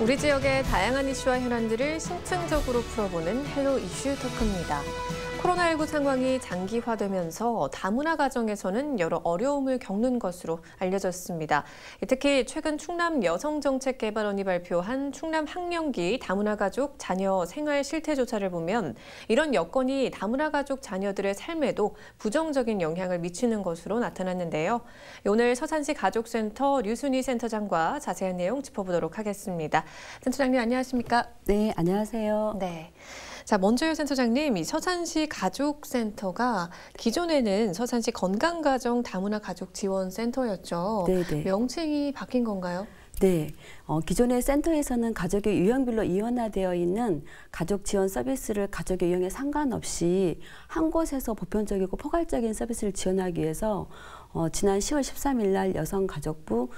우리 지역의 다양한 이슈와 현안들을 심층적으로 풀어보는 헬로 이슈 토크입니다. 코로나19 상황이 장기화되면서 다문화 가정에서는 여러 어려움을 겪는 것으로 알려졌습니다. 특히 최근 충남 여성정책개발원이 발표한 충남 학령기 다문화 가족 자녀 생활 실태 조사를 보면 이런 여건이 다문화 가족 자녀들의 삶에도 부정적인 영향을 미치는 것으로 나타났는데요. 오늘 서산시 가족센터 류순희 센터장과 자세한 내용 짚어보도록 하겠습니다. 센터장님 안녕하십니까? 네, 안녕하세요. 네. 자, 먼저요, 센터장님. 이 서산시 가족센터가 기존에는 서산시 건강가정 다문화 가족 지원센터였죠. 네네. 명칭이 바뀐 건가요? 네, 기존의 센터에서는 가족의 유형별로 이원화되어 있는 가족 지원 서비스를 가족의 유형에 상관없이 한 곳에서 보편적이고 포괄적인 서비스를 지원하기 위해서 지난 10월 13일 날 여성가족부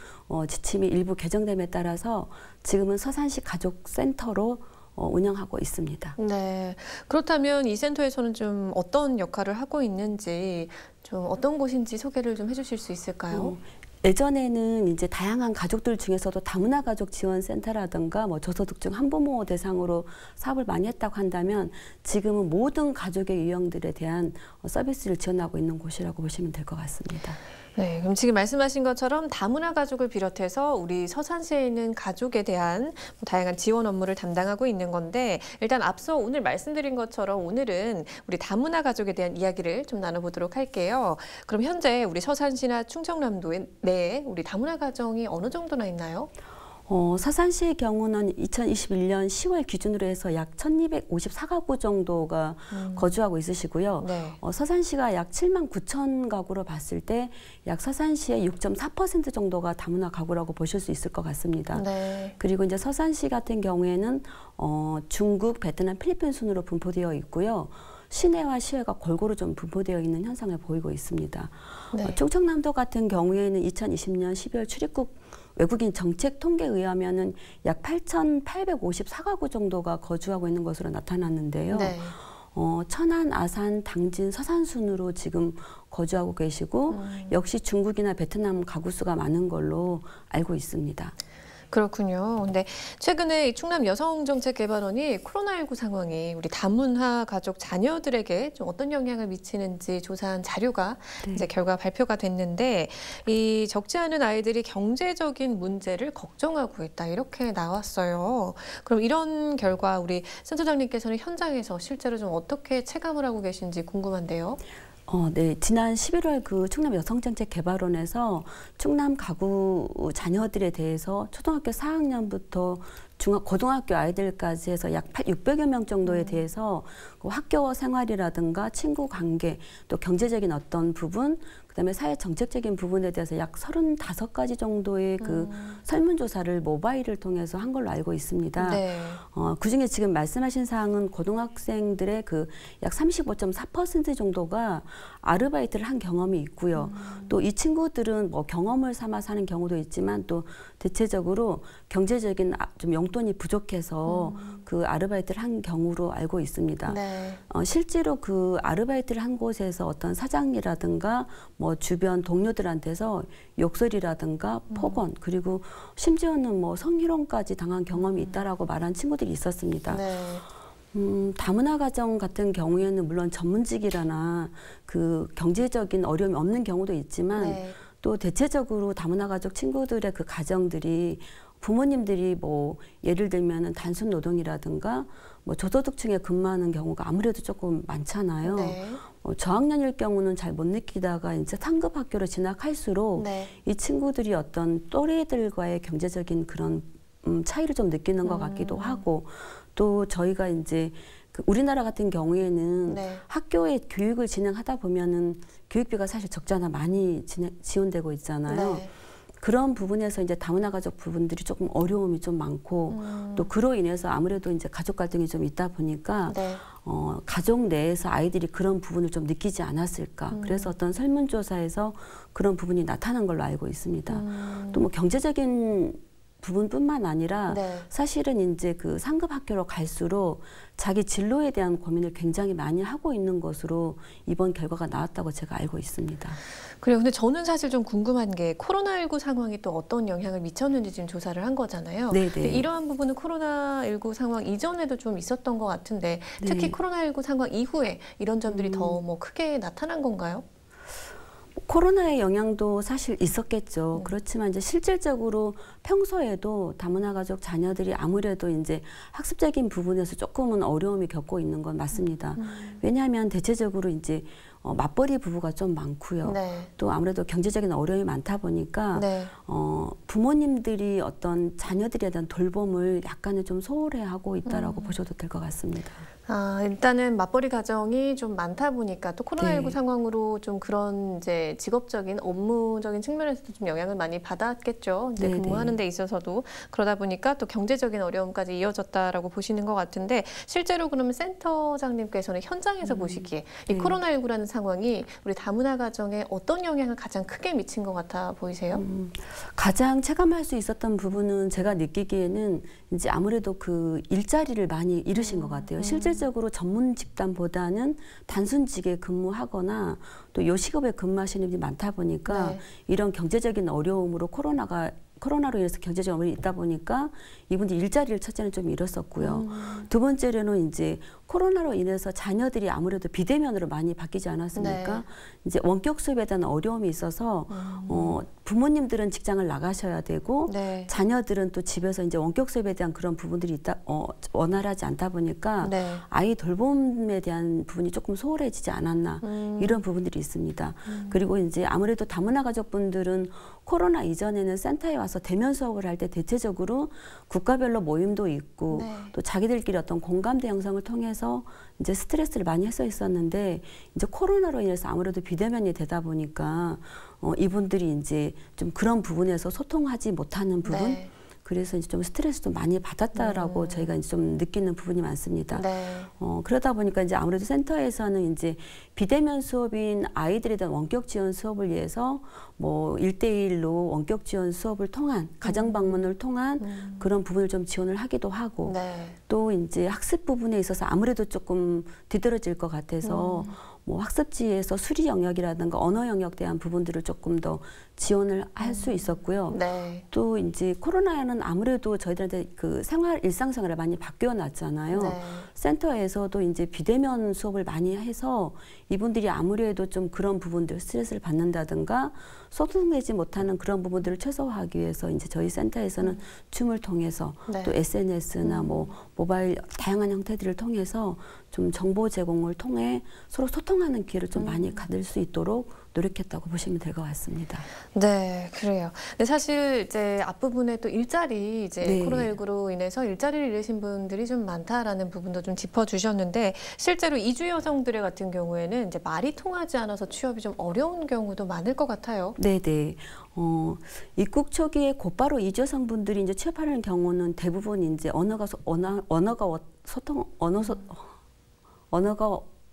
지침이 일부 개정됨에 따라서 지금은 서산시 가족센터로 운영하고 있습니다. 네. 그렇다면 이 센터에서는 좀 어떤 역할을 하고 있는지, 좀 어떤 곳인지 소개를 좀 해주실 수 있을까요? 예전에는 이제 다양한 가족들 중에서도 다문화 가족 지원센터라든가 저소득층 한부모 대상으로 사업을 많이 했다고 한다면 지금은 모든 가족의 유형들에 대한 서비스를 지원하고 있는 곳이라고 보시면 될 것 같습니다. 네, 그럼 지금 말씀하신 것처럼 다문화 가족을 비롯해서 우리 서산시에 있는 가족에 대한 다양한 지원 업무를 담당하고 있는 건데, 일단 앞서 오늘 말씀드린 것처럼 오늘은 우리 다문화 가족에 대한 이야기를 좀 나눠보도록 할게요. 그럼 현재 우리 서산시나 충청남도 내에 우리 다문화 가정이 어느 정도나 있나요? 서산시의 경우는 2021년 10월 기준으로 해서 약 1254가구 정도가 거주하고 있으시고요. 네. 서산시가 약 7만 9천 가구로 봤을 때 약 서산시의 6.4% 정도가 다문화 가구라고 보실 수 있을 것 같습니다. 네. 그리고 이제 서산시 같은 경우에는 중국, 베트남, 필리핀 순으로 분포되어 있고요. 시내와 시외가 골고루 좀 분포되어 있는 현상을 보이고 있습니다. 네. 충청남도 같은 경우에는 2020년 12월 출입국 외국인 정책 통계에 의하면은 약 8,854가구 정도가 거주하고 있는 것으로 나타났는데요. 네. 천안, 아산, 당진, 서산 순으로 지금 거주하고 계시고 역시 중국이나 베트남 가구 수가 많은 걸로 알고 있습니다. 그렇군요. 근데 최근에 이 충남 여성정책개발원이 코로나19 상황이 우리 다문화 가족 자녀들에게 좀 어떤 영향을 미치는지 조사한 자료가 이제 결과 발표가 됐는데, 이 적지 않은 아이들이 경제적인 문제를 걱정하고 있다 이렇게 나왔어요. 그럼 이런 결과 우리 센터장님께서는 현장에서 실제로 좀 어떻게 체감을 하고 계신지 궁금한데요. 네. 지난 11월 그 충남 여성정책개발원에서 충남 가구 자녀들에 대해서 초등학교 4학년부터 고등학교 아이들까지 해서 약 600여 명 정도에 대해서 그 학교 생활이라든가 친구 관계, 또 경제적인 어떤 부분, 그다음에 사회 정책적인 부분에 대해서 약 35가지 정도의 그 설문조사를 모바일을 통해서 한 걸로 알고 있습니다. 네. 그중에 지금 말씀하신 사항은 고등학생들의 그 약 35.4% 정도가 아르바이트를 한 경험이 있고요. 또 이 친구들은 경험을 삼아서 하는 경우도 있지만 또 대체적으로 경제적인 좀 용돈이 부족해서 그 아르바이트를 한 경우로 알고 있습니다. 네. 실제로 그 아르바이트를 한 곳에서 어떤 사장이라든가 주변 동료들한테서 욕설이라든가 폭언, 그리고 심지어는 성희롱까지 당한 경험이 있다라고 말한 친구들이 있었습니다. 네. 다문화 가정 같은 경우에는 물론 전문직이라나 그 경제적인 어려움이 없는 경우도 있지만 네. 또 대체적으로 다문화 가족 친구들의 그 가정들이 부모님들이 예를 들면은 단순 노동이라든가 저소득층에 근무하는 경우가 아무래도 조금 많잖아요. 네. 저학년일 경우는 잘 못 느끼다가 이제 상급 학교로 진학할수록 네. 이 친구들이 어떤 또래들과의 경제적인 그런 차이를 좀 느끼는 것 같기도 하고, 또 저희가 이제 우리나라 같은 경우에는 네. 학교에 교육을 진행하다 보면은 교육비가 사실 적지 않아 많이 지원되고 있잖아요. 네. 그런 부분에서 이제 다문화 가족 부분들이 조금 어려움이 좀 많고 또 그로 인해서 아무래도 이제 가족 갈등이 좀 있다 보니까 네. 가족 내에서 아이들이 그런 부분을 좀 느끼지 않았을까. 그래서 어떤 설문조사에서 그런 부분이 나타난 걸로 알고 있습니다. 또 경제적인 부분뿐만 아니라 네. 사실은 이제 그 상급 학교로 갈수록 자기 진로에 대한 고민을 굉장히 많이 하고 있는 것으로 이번 결과가 나왔다고 제가 알고 있습니다. 그래요. 근데 저는 사실 좀 궁금한 게 코로나19 상황이 또 어떤 영향을 미쳤는지 지금 조사를 한 거잖아요. 네네. 근데 이러한 부분은 코로나19 상황 이전에도 좀 있었던 것 같은데 특히 네. 코로나19 상황 이후에 이런 점들이 더 뭐 크게 나타난 건가요? 코로나의 영향도 사실 있었겠죠. 그렇지만 이제 실질적으로 평소에도 다문화 가족 자녀들이 아무래도 이제 학습적인 부분에서 조금은 어려움이 겪고 있는 건 맞습니다. 왜냐하면 대체적으로 이제 맞벌이 부부가 좀 많고요. 네. 또 아무래도 경제적인 어려움이 많다 보니까 네. 부모님들이 어떤 자녀들에 대한 돌봄을 약간은 좀 소홀해하고 있다라고 보셔도 될 것 같습니다. 일단은 맞벌이 가정이 좀 많다 보니까 또 코로나19 네. 상황으로 좀 그런 이제 직업적인 업무적인 측면에서도 좀 영향을 많이 받았겠죠. 이제 네, 근무하는 네. 데 있어서도 그러다 보니까 또 경제적인 어려움까지 이어졌다라고 보시는 것 같은데 실제로 그러면 센터장님께서는 현장에서 보시기에 이 네. 코로나19라는 상황이 우리 다문화 가정에 어떤 영향을 가장 크게 미친 것 같아 보이세요? 가장 체감할 수 있었던 부분은 제가 느끼기에는 이제 아무래도 그 일자리를 많이 잃으신 것 같아요. 실질적으로 전문 집단보다는 단순직에 근무하거나 또 요식업에 근무하시는 분이 많다 보니까 네. 이런 경제적인 어려움으로 코로나로 인해서 경제적 어려움이 있다 보니까 이분들이 일자리를 첫째는 좀 잃었었고요. 두 번째로는 이제 코로나로 인해서 자녀들이 아무래도 비대면으로 많이 바뀌지 않았습니까? 네. 이제 원격 수업에 대한 어려움이 있어서 부모님들은 직장을 나가셔야 되고 네. 자녀들은 또 집에서 이제 원격 수업에 대한 그런 부분들이 원활하지 않다 보니까 네. 아이 돌봄에 대한 부분이 조금 소홀해지지 않았나 이런 부분들이 있습니다. 그리고 이제 아무래도 다문화 가족분들은 코로나 이전에는 센터에 와서 대면 수업을 할 때 대체적으로 국가별로 모임도 있고 네. 또 자기들끼리 어떤 공감대 형성을 통해서 이제 스트레스를 많이 했었는데 이제 코로나로 인해서 아무래도 비대면이 되다 보니까 이분들이 이제 좀 그런 부분에서 소통하지 못하는 부분 네. 그래서 이제 좀 스트레스도 많이 받았다라고 저희가 이제 좀 느끼는 부분이 많습니다. 네. 그러다 보니까 이제 아무래도 센터에서는 이제 비대면 수업인 아이들에 대한 원격 지원 수업을 위해서 뭐 1대1로 원격 지원 수업을 통한 가정 방문을 통한 그런 부분을 좀 지원을 하기도 하고 네. 또 이제 학습 부분에 있어서 아무래도 조금 뒤떨어질 것 같아서 뭐 학습지에서 수리 영역이라든가 언어 영역 대한 부분들을 조금 더 지원을 할 수 있었고요. 네. 또 이제 코로나는 아무래도 저희들한테 그 일상생활을 많이 바뀌어놨잖아요. 네. 센터에서도 이제 비대면 수업을 많이 해서 이분들이 아무래도 좀 그런 부분들 스트레스를 받는다든가 소통되지 못하는 그런 부분들을 최소화하기 위해서 이제 저희 센터에서는 줌을 통해서 네. 또 SNS나 뭐 모바일 다양한 형태들을 통해서 좀 정보 제공을 통해 서로 소통하는 기회를 좀 많이 가질 수 있도록 노력했다고 보시면 될 것 같습니다. 네, 그래요. 근데 사실 이제 앞부분에 또 일자리 이제 네. 코로나19로 인해서 일자리를 잃으신 분들이 좀 많다라는 부분도 좀 짚어주셨는데 실제로 이주 여성들의 같은 경우에는 이제 말이 통하지 않아서 취업이 좀 어려운 경우도 많을 것 같아요. 네네. 입국 초기에 곧바로 이주 여성분들이 이제 취업하는 경우는 대부분 이제 언어가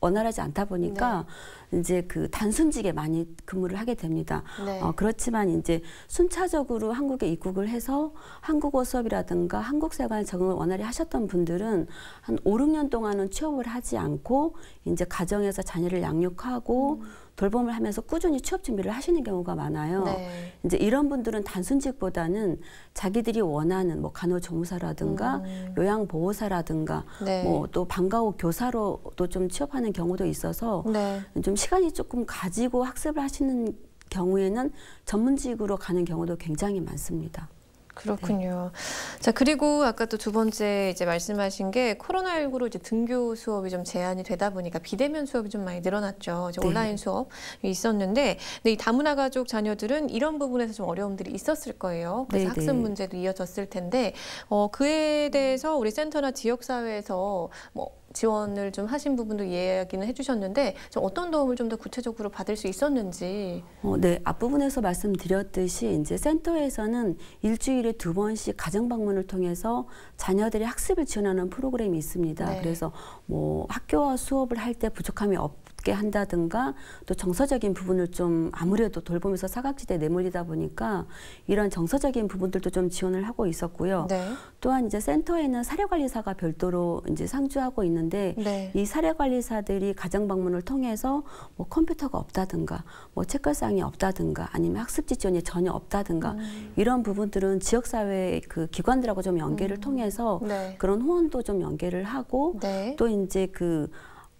원활하지 않다 보니까 이제 그 단순직에 많이 근무를 하게 됩니다. 네. 그렇지만 이제 순차적으로 한국에 입국을 해서 한국어 수업이라든가 한국 생활 적응을 원활히 하셨던 분들은 한 5, 6년 동안은 취업을 하지 않고 이제 가정에서 자녀를 양육하고 돌봄을 하면서 꾸준히 취업 준비를 하시는 경우가 많아요. 네. 이제 이런 분들은 단순직보다는 자기들이 원하는 뭐 간호조무사라든가 요양보호사라든가 네. 뭐 또 방과 후 교사로도 좀 취업하는 경우도 있어서 네. 좀 시간이 조금 가지고 학습을 하시는 경우에는 전문직으로 가는 경우도 굉장히 많습니다. 그렇군요. 자, 그리고 아까 또 두 번째 이제 말씀하신 게 코로나19로 이제 등교 수업이 좀 제한이 되다 보니까 비대면 수업이 좀 많이 늘어났죠. 이제 네. 온라인 수업이 있었는데, 근데 이 다문화 가족 자녀들은 이런 부분에서 좀 어려움들이 있었을 거예요. 그래서 네, 학습 네. 문제도 이어졌을 텐데, 그에 대해서 우리 센터나 지역사회에서 뭐 지원을 좀 하신 부분도 이야기는 해주셨는데, 좀 어떤 도움을 좀 더 구체적으로 받을 수 있었는지. 네, 앞부분에서 말씀드렸듯이 이제 센터에서는 일주일에 2번씩 가정 방문을 통해서 자녀들의 학습을 지원하는 프로그램이 있습니다. 네. 그래서 뭐 학교와 수업을 할 때 부족함이 받게 한다든가 또 정서적인 부분을 좀 아무래도 돌보면서 사각지대에 내몰리다 보니까 이런 정서적인 부분들도 좀 지원을 하고 있었고요. 네. 또한 이제 센터에는 사례관리사가 별도로 이제 상주하고 있는데 네. 이 사례관리사들이 가정 방문을 통해서 뭐 컴퓨터가 없다든가 뭐 책걸상이 없다든가 아니면 학습지 지원이 전혀 없다든가 이런 부분들은 지역사회 그 기관들하고 좀 연계를 통해서 네. 그런 후원도 좀 연계를 하고 네. 또 이제 그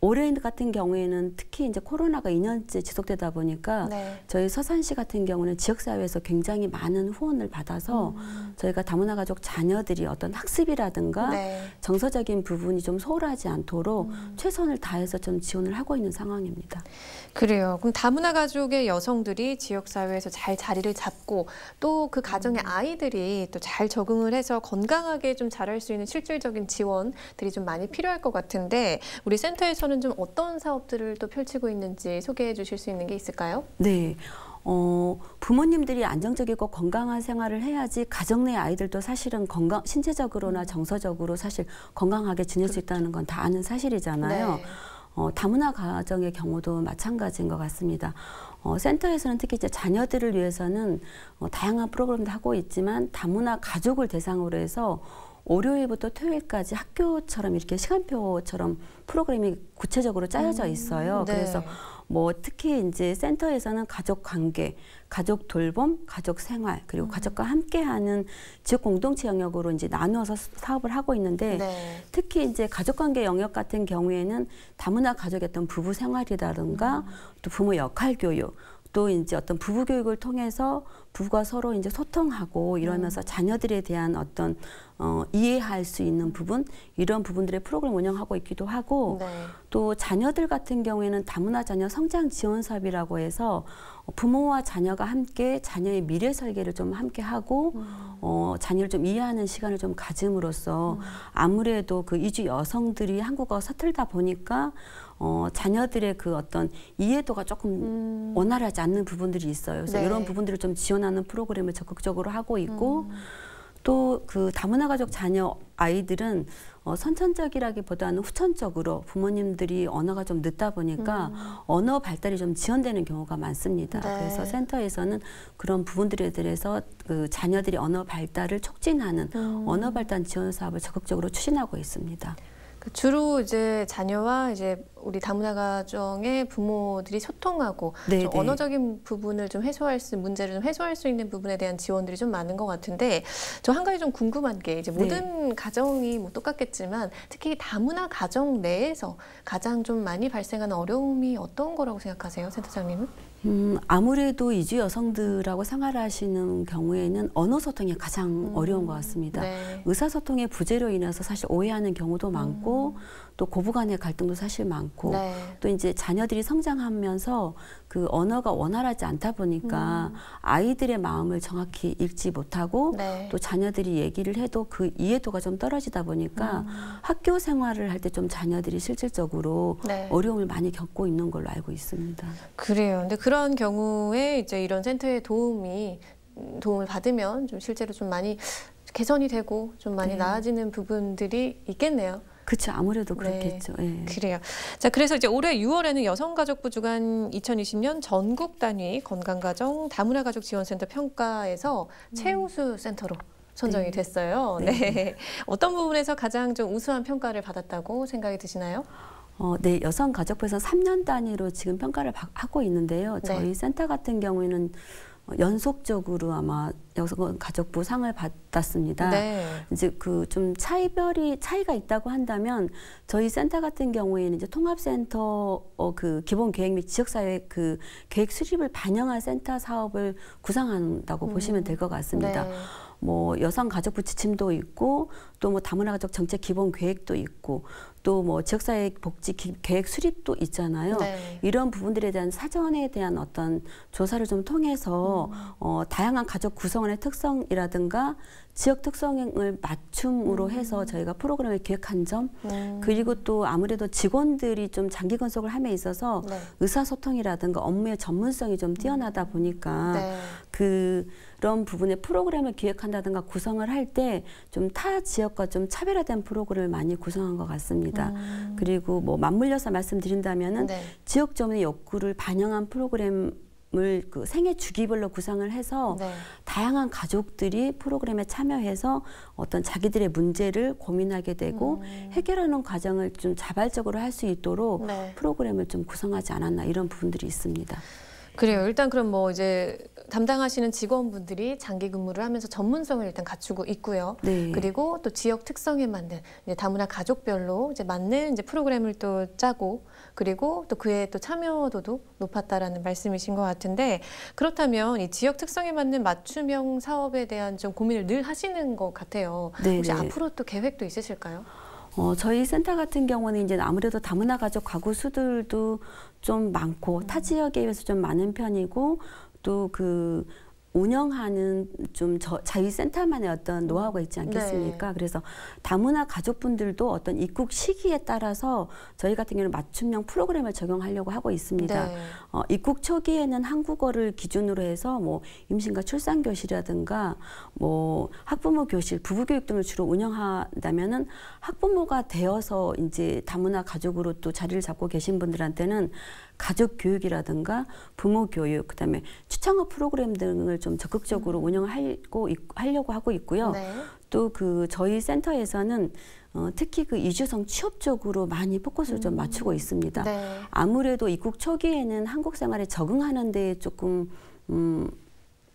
올해 같은 경우에는 특히 이제 코로나가 2년째 지속되다 보니까 네. 저희 서산시 같은 경우는 지역사회에서 굉장히 많은 후원을 받아서 저희가 다문화 가족 자녀들이 어떤 학습이라든가 네. 정서적인 부분이 좀 소홀하지 않도록 최선을 다해서 좀 지원을 하고 있는 상황입니다. 그래요. 그럼 다문화 가족의 여성들이 지역사회에서 잘 자리를 잡고 또 그 가정의 아이들이 또 잘 적응을 해서 건강하게 좀 자랄 수 있는 실질적인 지원들이 좀 많이 필요할 것 같은데 우리 센터에서는 좀 어떤 사업들을 또 펼치고 있는지 소개해 주실 수 있는 게 있을까요? 네. 부모님들이 안정적이고 건강한 생활을 해야지 가정 내 아이들도 사실은 신체적으로나 정서적으로 사실 건강하게 지낼 수 있다는 건 다 아는 사실이잖아요. 네. 다문화 가정의 경우도 마찬가지인 것 같습니다. 센터에서는 특히 이제 자녀들을 위해서는 다양한 프로그램도 하고 있지만 다문화 가족을 대상으로 해서 월요일부터 토요일까지 학교처럼 이렇게 시간표처럼 프로그램이 구체적으로 짜여져 있어요. 네. 그래서 뭐 특히 이제 센터에서는 가족 관계, 가족 돌봄, 가족 생활 그리고 가족과 함께하는 지역 공동체 영역으로 이제 나누어서 사업을 하고 있는데 네. 특히 이제 가족 관계 영역 같은 경우에는 다문화 가족의 어떤 부부 생활이라든가 또 부모 역할 교육 또 이제 어떤 부부 교육을 통해서 부부가 서로 이제 소통하고 이러면서 자녀들에 대한 어떤 이해할 수 있는 부분 이런 부분들의 프로그램 운영하고 있기도 하고 네. 또 자녀들 같은 경우에는 다문화 자녀 성장 지원 사업이라고 해서 부모와 자녀가 함께 자녀의 미래 설계를 좀 함께 하고 자녀를 좀 이해하는 시간을 좀 가짐으로써 아무래도 그 이주 여성들이 한국어가 서툴다 보니까 자녀들의 그 어떤 이해도가 조금 원활하지 않는 부분들이 있어요. 그래서 네. 이런 부분들을 좀 지원하는 프로그램을 적극적으로 하고 있고 또 그 다문화 가족 자녀 아이들은 선천적이라기보다는 후천적으로 부모님들이 언어가 좀 늦다 보니까 언어 발달이 좀 지연되는 경우가 많습니다. 네. 그래서 센터에서는 그런 부분들에 대해서 그 자녀들이 언어 발달을 促진하는 언어 발달 지원 사업을 적극적으로 추진하고 있습니다. 주로 이제 자녀와 이제 우리 다문화 가정의 부모들이 소통하고 네, 좀 네. 언어적인 부분을 좀 문제를 좀 해소할 수 있는 부분에 대한 지원들이 좀 많은 것 같은데 저 한 가지 좀 궁금한 게 이제 모든 가정이 뭐 똑같겠지만 특히 다문화 가정 내에서 가장 좀 많이 발생하는 어려움이 어떤 거라고 생각하세요, 센터장님은? 아무래도 이주 여성들하고 생활하시는 경우에는 언어 소통이 가장 어려운 것 같습니다. 네. 의사소통의 부재로 인해서 사실 오해하는 경우도 많고 또 고부 간의 갈등도 사실 많고 네. 또 이제 자녀들이 성장하면서 그 언어가 원활하지 않다 보니까 아이들의 마음을 정확히 읽지 못하고 네. 또 자녀들이 얘기를 해도 그 이해도가 좀 떨어지다 보니까 학교 생활을 할 때 좀 자녀들이 실질적으로 네. 어려움을 많이 겪고 있는 걸로 알고 있습니다. 그래요. 근데 그런 경우에 이제 이런 센터의 도움을 받으면 좀 실제로 좀 많이 개선이 되고 좀 많이 네. 나아지는 부분들이 있겠네요. 그렇죠. 아무래도 그렇겠죠. 예. 그래요. 자, 그래서 이제 올해 6월에는 여성가족부 주관 2020년 전국 단위 건강가정 다문화가족 지원센터 평가에서 최우수 센터로 선정이 네. 됐어요. 네. 네. 어떤 부분에서 가장 좀 우수한 평가를 받았다고 생각이 드시나요? 네, 여성가족부에서 3년 단위로 지금 평가를 하고 있는데요. 네. 저희 센터 같은 경우에는 연속적으로 아마 여성가족부 상을 받았습니다. 네. 이제 그 좀 차이가 있다고 한다면 저희 센터 같은 경우에는 이제 통합센터 그 기본 계획 및 지역사회 그 계획 수립을 반영한 센터 사업을 구상한다고 보시면 될 것 같습니다. 네. 뭐 여성가족부 지침도 있고 또 뭐 다문화 가족 정책 기본 계획도 있고 또 뭐 지역사회 복지 계획 수립도 있잖아요. 네. 이런 부분들에 대한 사전에 대한 어떤 조사를 좀 통해서 다양한 가족 구성원의 특성이라든가 지역 특성을 맞춤으로 해서 저희가 프로그램을 기획한 점 그리고 또 아무래도 직원들이 좀 장기 건속을 함에 있어서 네. 의사소통이라든가 업무의 전문성이 좀 뛰어나다 보니까 네. 그런 부분의 프로그램을 기획한다든가 구성을 할 때 좀 타 지역과 좀 차별화된 프로그램을 많이 구성한 것 같습니다. 그리고 뭐 맞물려서 말씀드린다면은 네. 지역 주민의 욕구를 반영한 프로그램을 그 생애 주기별로 구상을 해서 네. 다양한 가족들이 프로그램에 참여해서 어떤 자기들의 문제를 고민하게 되고 해결하는 과정을 좀 자발적으로 할 수 있도록 네. 프로그램을 좀 구성하지 않았나 이런 부분들이 있습니다. 그래요. 일단 그럼 뭐 이제 담당하시는 직원분들이 장기 근무를 하면서 전문성을 일단 갖추고 있고요. 네. 그리고 또 지역 특성에 맞는 이제 다문화 가족별로 이제 맞는 이제 프로그램을 또 짜고 그리고 또 그에 또 참여도도 높았다라는 말씀이신 것 같은데 그렇다면 이 지역 특성에 맞는 맞춤형 사업에 대한 좀 고민을 늘 하시는 것 같아요. 네, 혹시 네. 앞으로 또 계획도 있으실까요? 저희 센터 같은 경우는 이제 아무래도 다문화 가족 가구 수들도 좀 많고 타 지역에 비해서 좀 많은 편이고 또 그 운영하는 좀 자유 센터만의 어떤 노하우가 있지 않겠습니까? 네. 그래서 다문화 가족분들도 어떤 입국 시기에 따라서 저희 같은 경우는 맞춤형 프로그램을 적용하려고 하고 있습니다. 네. 입국 초기에는 한국어를 기준으로 해서 뭐 임신과 출산 교실이라든가 뭐 학부모 교실, 부부 교육 등을 주로 운영한다면은 학부모가 되어서 이제 다문화 가족으로 또 자리를 잡고 계신 분들한테는 가족 교육이라든가 부모 교육, 그다음에 추창업 프로그램 등을 좀 적극적으로 운영하려고 하고 있고요. 네. 또 그 저희 센터에서는 특히 그 이주성 취업 쪽으로 많이 포커스를 좀 맞추고 있습니다. 네. 아무래도 입국 초기에는 한국 생활에 적응하는 데 조금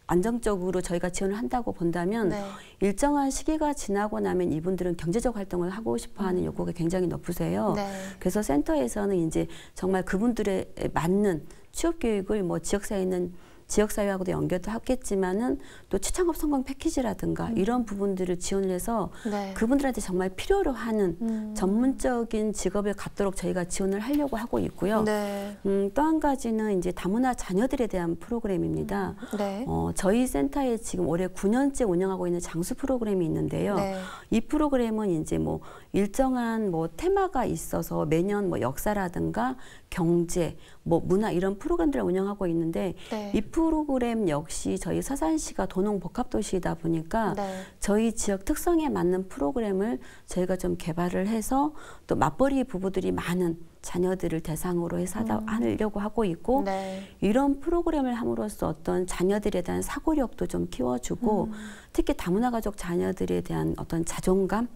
안정적으로 저희가 지원을 한다고 본다면 네. 일정한 시기가 지나고 나면 이분들은 경제적 활동을 하고 싶어하는 욕구가 굉장히 높으세요. 네. 그래서 센터에서는 이제 정말 그분들에 맞는 취업 교육을 뭐 지역사회에 있는 지역사회하고도 연결도 하겠지만은 또 추창업 성공 패키지라든가 이런 부분들을 지원을 해서 네. 그분들한테 정말 필요로 하는 전문적인 직업을 갖도록 저희가 지원을 하려고 하고 있고요. 네. 또 한 가지는 이제 다문화 자녀들에 대한 프로그램입니다. 네. 저희 센터에 지금 올해 9년째 운영하고 있는 장수 프로그램이 있는데요. 네. 이 프로그램은 이제 뭐 일정한 뭐 테마가 있어서 매년 뭐 역사라든가 경제, 뭐 문화 이런 프로그램들을 운영하고 있는데 네. 이 프로그램 역시 저희 서산시가 도농복합도시이다 보니까 네. 저희 지역 특성에 맞는 프로그램을 저희가 좀 개발을 해서 또 맞벌이 부부들이 많은 자녀들을 대상으로 해서 하려고 하고 있고 네. 이런 프로그램을 함으로써 어떤 자녀들에 대한 사고력도 좀 키워주고 특히 다문화 가족 자녀들에 대한 어떤 자존감,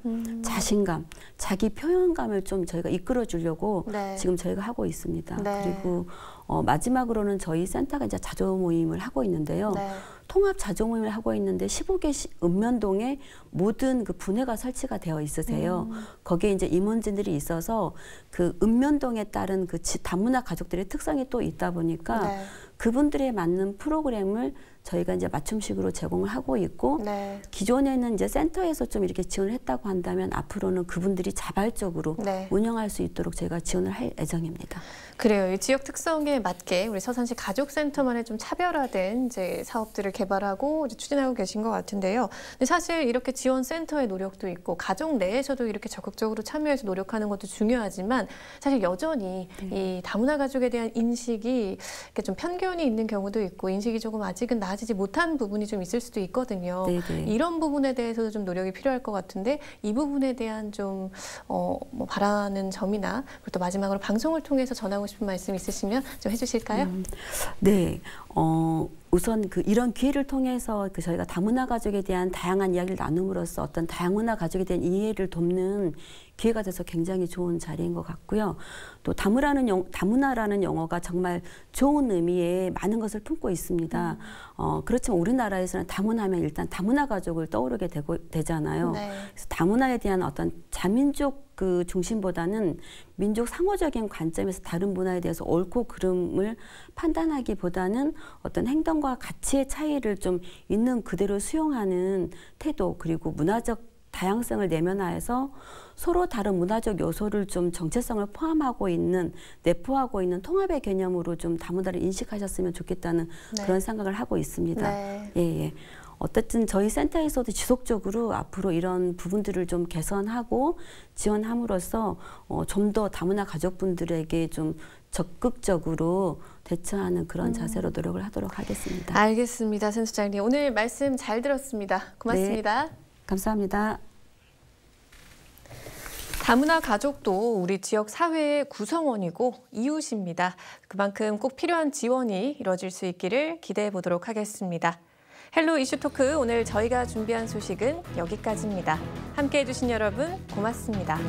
자신감, 자기 표현감을 좀 저희가 이끌어 주려고 네. 지금 저희가 하고 있습니다. 네. 그리고 마지막으로는 저희 센터가 이제 자조 모임을 하고 있는데요. 네. 통합 자조 모임을 하고 있는데 15개 읍면동에 모든 그 분회가 설치가 되어 있으세요. 거기에 이제 임원진들이 있어서 그 읍면동에 따른 그 다문화 가족들의 특성이 또 있다 보니까 네. 그분들에 맞는 프로그램을 저희가 이제 맞춤식으로 제공을 하고 있고 네. 기존에는 이제 센터에서 좀 이렇게 지원을 했다고 한다면 앞으로는 그분들이 자발적으로 네. 운영할 수 있도록 저희가 지원을 할 예정입니다. 그래요. 이 지역 특성에 맞게 우리 서산시 가족센터만의 좀 차별화된 이제 사업들을 개발하고 이제 추진하고 계신 것 같은데요. 근데 사실 이렇게 지원센터의 노력도 있고 가족 내에서도 이렇게 적극적으로 참여해서 노력하는 것도 중요하지만 사실 여전히 이 다문화 가족에 대한 인식이 이렇게 좀 편견이 있는 경우도 있고 인식이 조금 아직은 나아지지 못한 부분이 좀 있을 수도 있거든요. 네네. 이런 부분에 대해서도 좀 노력이 필요할 것 같은데 이 부분에 대한 좀 뭐 바라는 점이나 그리고 또 마지막으로 방송을 통해서 전하고 싶은 말씀 있으시면 좀 해주실까요? 네, 우선 이런 기회를 통해서 저희가 다문화 가족에 대한 다양한 이야기를 나눔으로써 어떤 다문화 가족에 대한 이해를 돕는 기회가 돼서 굉장히 좋은 자리인 것 같고요. 또 다문화라는 용어가 정말 좋은 의미의 많은 것을 품고 있습니다. 그렇지만 우리나라에서는 다문화면 일단 다문화 가족을 떠오르게 되잖아요. 네. 그래서 다문화에 대한 어떤 자민족 그 중심보다는 민족 상호적인 관점에서 다른 문화에 대해서 옳고 그름을 판단하기보다는 어떤 행동과 가치의 차이를 좀 있는 그대로 수용하는 태도 그리고 문화적 다양성을 내면화해서 서로 다른 문화적 요소를 좀 정체성을 내포하고 있는 통합의 개념으로 좀 다문화를 인식하셨으면 좋겠다는 네. 그런 생각을 하고 있습니다. 네. 예. 어쨌든 저희 센터에서도 지속적으로 앞으로 이런 부분들을 좀 개선하고 지원함으로써 좀 더 다문화 가족분들에게 좀 적극적으로 대처하는 그런 자세로 노력을 하도록 하겠습니다. 알겠습니다. 센터장님, 오늘 말씀 잘 들었습니다. 고맙습니다. 네, 감사합니다. 다문화 가족도 우리 지역 사회의 구성원이고 이웃입니다. 그만큼 꼭 필요한 지원이 이루어질 수 있기를 기대해 보도록 하겠습니다. 헬로 이슈 토크, 오늘 저희가 준비한 소식은 여기까지입니다. 함께해 주신 여러분 고맙습니다.